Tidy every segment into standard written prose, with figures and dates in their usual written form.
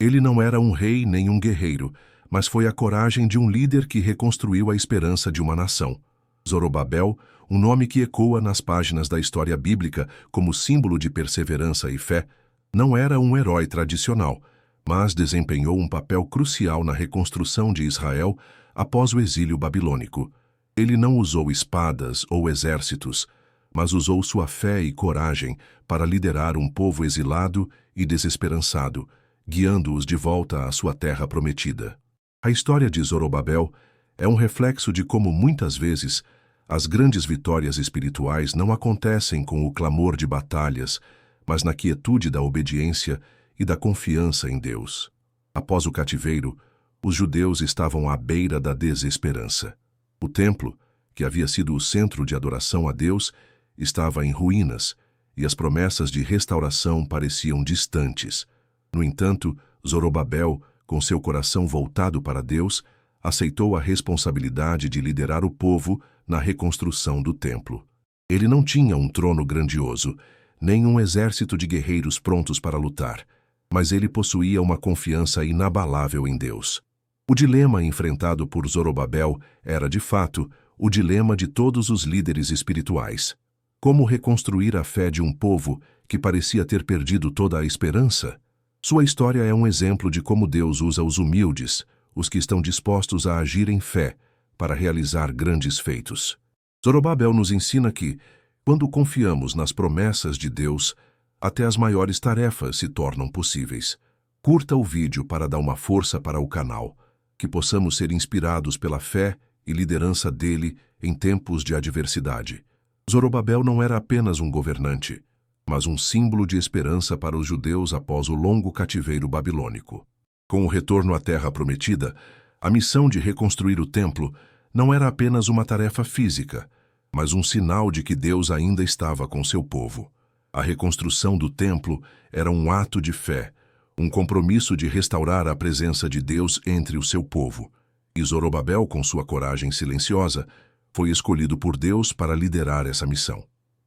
Ele não era um rei nem um guerreiro, mas foi a coragem de um líder que reconstruiu a esperança de uma nação. Zorobabel, um nome que ecoa nas páginas da história bíblica como símbolo de perseverança e fé, não era um herói tradicional, mas desempenhou um papel crucial na reconstrução de Israel após o exílio babilônico. Ele não usou espadas ou exércitos, mas usou sua fé e coragem para liderar um povo exilado e desesperançado, guiando-os de volta à sua terra prometida. A história de Zorobabel é um reflexo de como muitas vezes as grandes vitórias espirituais não acontecem com o clamor de batalhas, mas na quietude da obediência e da confiança em Deus. Após o cativeiro, os judeus estavam à beira da desesperança. O templo, que havia sido o centro de adoração a Deus, estava em ruínas, e as promessas de restauração pareciam distantes. No entanto, Zorobabel, com seu coração voltado para Deus, aceitou a responsabilidade de liderar o povo na reconstrução do templo. Ele não tinha um trono grandioso, nem um exército de guerreiros prontos para lutar, mas ele possuía uma confiança inabalável em Deus. O dilema enfrentado por Zorobabel era, de fato, o dilema de todos os líderes espirituais. Como reconstruir a fé de um povo que parecia ter perdido toda a esperança? Sua história é um exemplo de como Deus usa os humildes, os que estão dispostos a agir em fé, para realizar grandes feitos. Zorobabel nos ensina que, quando confiamos nas promessas de Deus, até as maiores tarefas se tornam possíveis. Curta o vídeo para dar uma força para o canal, que possamos ser inspirados pela fé e liderança dele em tempos de adversidade. Zorobabel não era apenas um governante, mas um símbolo de esperança para os judeus após o longo cativeiro babilônico. Com o retorno à Terra Prometida, a missão de reconstruir o templo não era apenas uma tarefa física, mas um sinal de que Deus ainda estava com seu povo. A reconstrução do templo era um ato de fé, um compromisso de restaurar a presença de Deus entre o seu povo. E Zorobabel, com sua coragem silenciosa, foi escolhido por Deus para liderar essa missão.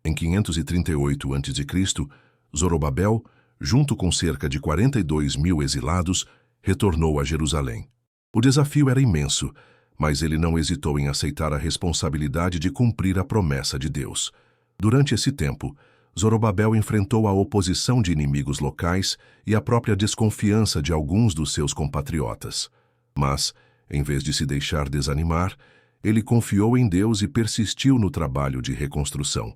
Em 538 a.C., Zorobabel, junto com cerca de 42 mil exilados, retornou a Jerusalém. O desafio era imenso, mas ele não hesitou em aceitar a responsabilidade de cumprir a promessa de Deus. Durante esse tempo, Zorobabel enfrentou a oposição de inimigos locais e a própria desconfiança de alguns dos seus compatriotas. Mas, em vez de se deixar desanimar, ele confiou em Deus e persistiu no trabalho de reconstrução.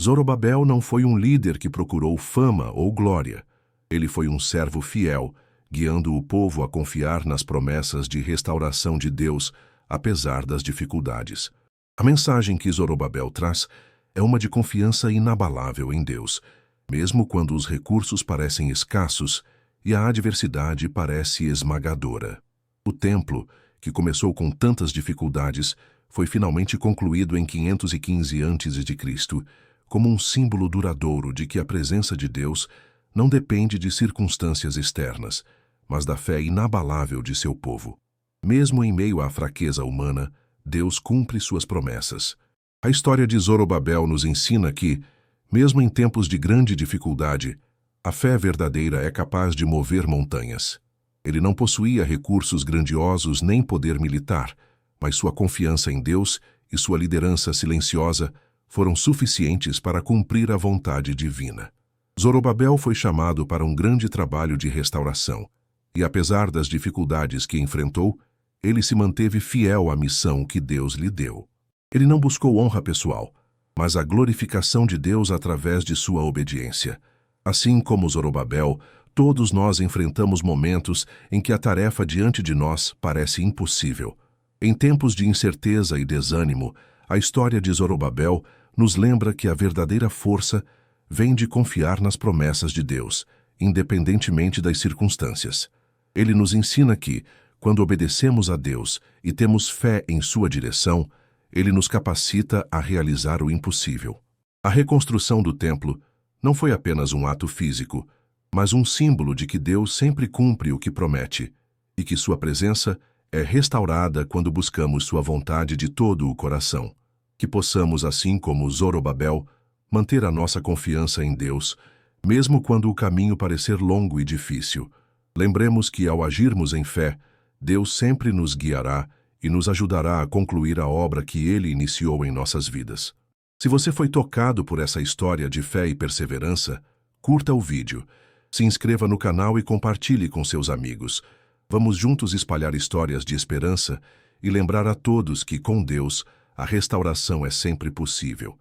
Zorobabel não foi um líder que procurou fama ou glória. Ele foi um servo fiel, guiando o povo a confiar nas promessas de restauração de Deus, apesar das dificuldades. A mensagem que Zorobabel traz é uma de confiança inabalável em Deus, mesmo quando os recursos parecem escassos e a adversidade parece esmagadora. O templo, que começou com tantas dificuldades, foi finalmente concluído em 515 a.C., como um símbolo duradouro de que a presença de Deus não depende de circunstâncias externas, mas da fé inabalável de seu povo. Mesmo em meio à fraqueza humana, Deus cumpre suas promessas. A história de Zorobabel nos ensina que, mesmo em tempos de grande dificuldade, a fé verdadeira é capaz de mover montanhas. Ele não possuía recursos grandiosos nem poder militar, mas sua confiança em Deus e sua liderança silenciosa foram suficientes para cumprir a vontade divina. Zorobabel foi chamado para um grande trabalho de restauração, e apesar das dificuldades que enfrentou, ele se manteve fiel à missão que Deus lhe deu. Ele não buscou honra pessoal, mas a glorificação de Deus através de sua obediência. Assim como Zorobabel, todos nós enfrentamos momentos em que a tarefa diante de nós parece impossível. Em tempos de incerteza e desânimo, a história de Zorobabel nos lembra que a verdadeira força vem de confiar nas promessas de Deus, independentemente das circunstâncias. Ele nos ensina que, quando obedecemos a Deus e temos fé em sua direção, Ele nos capacita a realizar o impossível. A reconstrução do templo não foi apenas um ato físico, mas um símbolo de que Deus sempre cumpre o que promete e que sua presença é restaurada quando buscamos sua vontade de todo o coração. Que possamos, assim como Zorobabel, manter a nossa confiança em Deus, mesmo quando o caminho parecer longo e difícil. Lembremos que, ao agirmos em fé, Deus sempre nos guiará e nos ajudará a concluir a obra que Ele iniciou em nossas vidas. Se você foi tocado por essa história de fé e perseverança, curta o vídeo, se inscreva no canal e compartilhe com seus amigos. Vamos juntos espalhar histórias de esperança e lembrar a todos que, com Deus, a restauração é sempre possível.